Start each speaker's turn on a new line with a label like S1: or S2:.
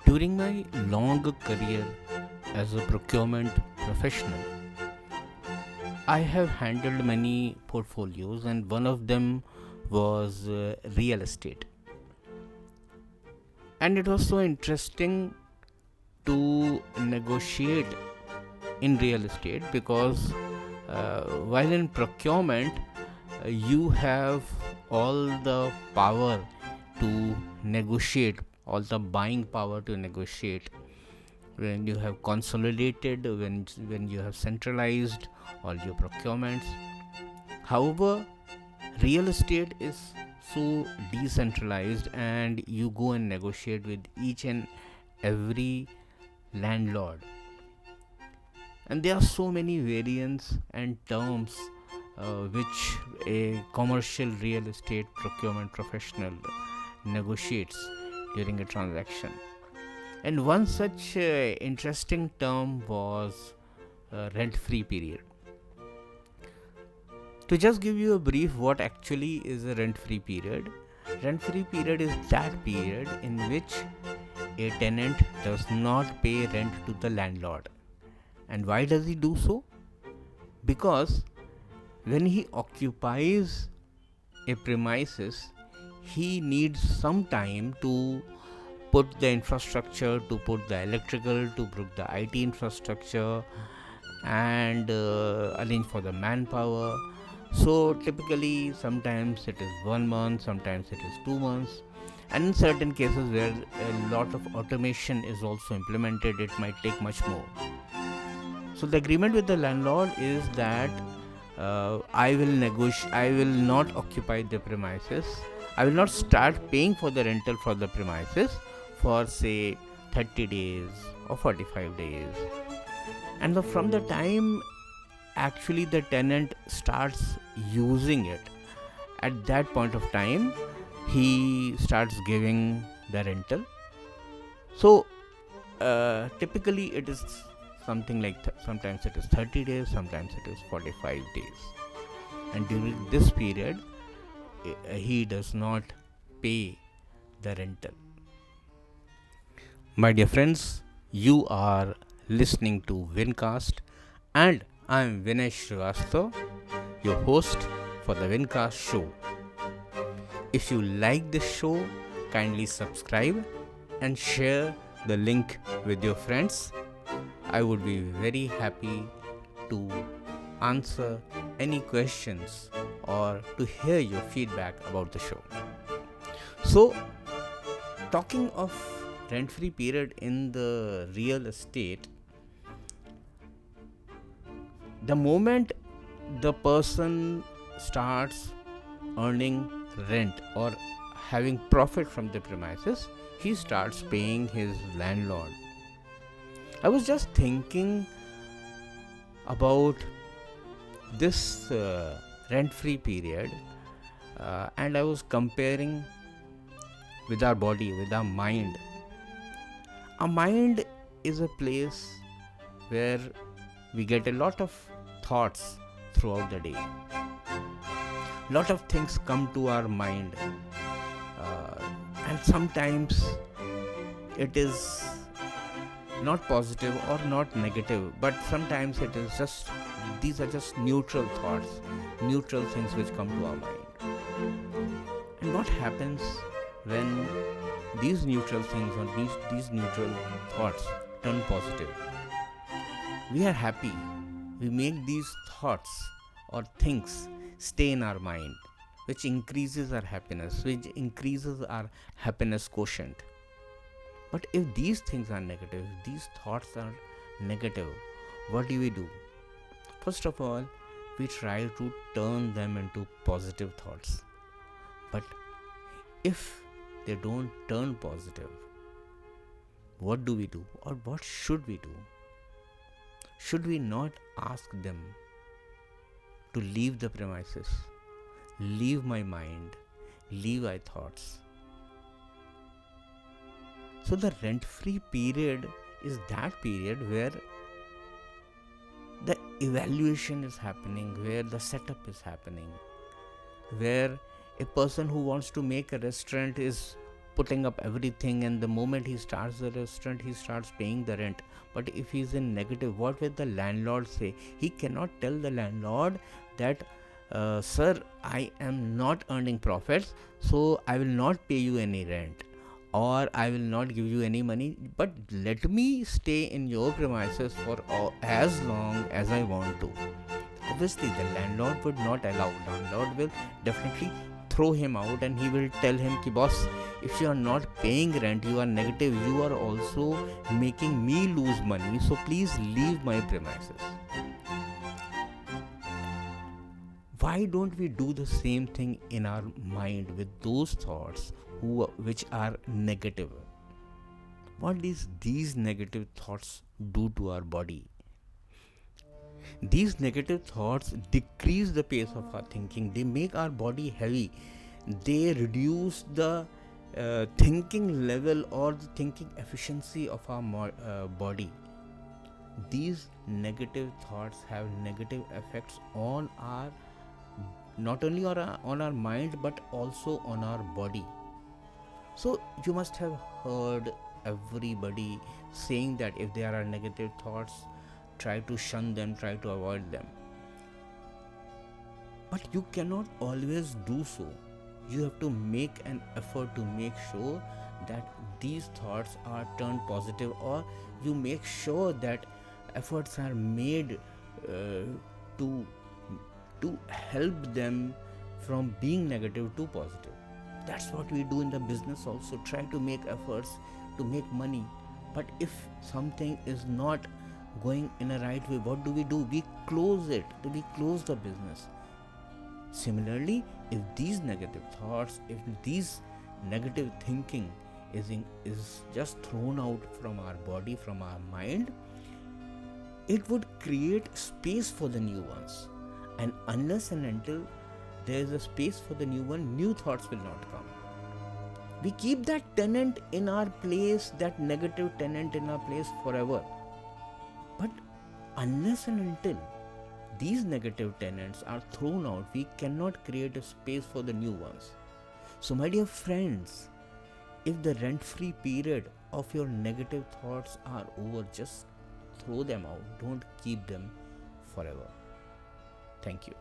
S1: During my long career as a procurement professional, I have handled many portfolios, and one of them was real estate. And it was so interesting to negotiate in real estate because while in procurement, you have all the power to negotiate, all the buying power to negotiate when you have consolidated, when you have centralized all your procurements. However, real estate is so decentralized, and you go and negotiate with each and every landlord, and there are so many variants and terms which a commercial real estate procurement professional negotiates during a transaction. And one such interesting term was rent free period. To just give you a brief, what actually is a rent free period? Rent free period is that period in which a tenant does not pay rent to the landlord. And why does he do so? Because when he occupies a premises, he needs some time to put the infrastructure, to put the electrical, to put the IT infrastructure, and arrange for the manpower. So typically, sometimes it is 1 month, sometimes it is 2 months, and in certain cases where a lot of automation is also implemented, it might take much more. So the agreement with the landlord is that I will not occupy the premises. I will not start paying for the rental for the premises for say 30 days or 45 days. And from the time actually the tenant starts using it, at that point of time, he starts giving the rental. So typically it is something like sometimes it is 30 days, sometimes it is 45 days, and during this period he does not pay the rental. My dear friends, you are listening to Wincast, and I am Vinay Srivastava, your host for the Wincast show. If you like this show, kindly subscribe and share the link with your friends. I would be very happy to answer any questions or to hear your feedback about the show. So, talking of rent free period in the real estate, the moment the person starts earning rent or having profit from the premises, he starts paying his landlord. I was just thinking about this rent free period, and I was comparing with our body, with our mind. Our mind is a place where we get a lot of thoughts throughout the day. Lot of things come to our mind, and sometimes it is not positive or not negative, but sometimes it is just, these are just neutral thoughts, neutral things which come to our mind. And what happens when these neutral things or these neutral thoughts turn positive? We are happy. We make these thoughts or things stay in our mind, which increases our happiness, which increases our happiness quotient. But if these things are negative, if these thoughts are negative, what do? First of all, we try to turn them into positive thoughts. But if they don't turn positive, what do? Or what should we do? Should we not ask them to leave the premises, leave my mind, leave my thoughts? So the rent-free period is that period where the evaluation is happening, where the setup is happening, where a person who wants to make a restaurant is putting up everything, and the moment he starts the restaurant, he starts paying the rent. But if he's in negative, what will the landlord say? He cannot tell the landlord that, sir, I am not earning profits, so I will not pay you any rent, or I will not give you any money, but let me stay in your premises for as long as I want to. Obviously, the landlord would not allow. Landlord will definitely throw him out, and he will tell him ki boss, if you are not paying rent, you are negative, you are also making me lose money, so please leave my premises. Why don't we do the same thing in our mind with those thoughts which are negative? What these negative thoughts do to our body? These negative thoughts decrease the pace of our thinking. They make our body heavy. They reduce the thinking level or the thinking efficiency of our body. These negative thoughts have negative effects on our, not only on our mind, but also on our body. So you must have heard everybody saying that if there are negative thoughts, try to shun them, try to avoid them. But you cannot always do so. You have to make an effort to make sure that these thoughts are turned positive, or you make sure that efforts are made to help them from being negative to positive. That's what we do in the business also. Try to make efforts to make money. But if something is not going in a right way, what do? We close it. We close the business. Similarly, if these negative thoughts, if these negative thinking is just thrown out from our body, from our mind, it would create space for the new ones. And unless and until there is a space for the new one, new thoughts will not come. We keep that tenant in our place, that negative tenant in our place forever. But unless and until these negative tenants are thrown out, we cannot create a space for the new ones. So my dear friends, if the rent-free period of your negative thoughts are over, just throw them out. Don't keep them forever. Thank you.